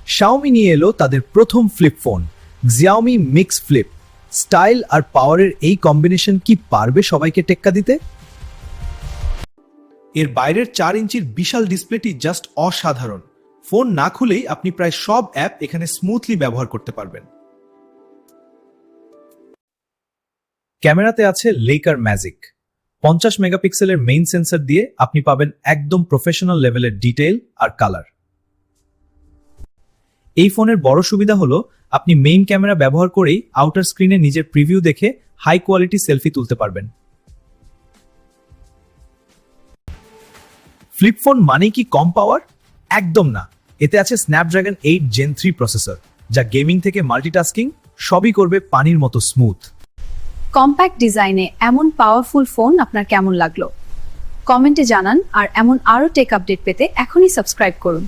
Xiaomi নিয়ে এলো তাদের প্রথম flip phone, Xiaomi Mix Flip। Style আর পাওয়ারের এই কম্বিনেশন কি পারবে সবাইকে টেক্কা দিতে? এর বাইরের 4 ইঞ্চির বিশাল ডিসপ্লেটি জাস্ট অসাধারণ। ফোন না খুলেই আপনি প্রায় সব অ্যাপ এখানে স্মুথলি ব্যবহার করতে পারবেন। ক্যামেরাতে আছে লেকার ম্যাজিক। 50 মেগাপিক্সেলের মেইন সেন্সর দিয়ে আপনি পাবেন একদম প্রফেশনাল লেভেলের ডিটেইল আর কালার। এই ফোনের বড় সুবিধা হলো আপনি মেইন ক্যামেরা ব্যবহার করেই আউটার স্ক্রিনে নিজের প্রিভিউ দেখে হাই কোয়ালিটি সেলফি তুলতে পারবেন। ফ্লিপ ফোন মানেই কি কম পাওয়ার? একদম না। এতে আছে স্ন্যাপড্রাগন 8 Gen 3 প্রসেসর, যা গেমিং থেকে মাল্টিটাস্কিং সবই করবে পানির মতো স্মুথ। কম্প্যাক্ট ডিজাইনে এমন পাওয়ারফুল ফোন আপনার কেমন লাগলো? কমেন্টে জানান, আর এমন আরও টেক আপডেট পেতে এখনই সাবস্ক্রাইব করুন।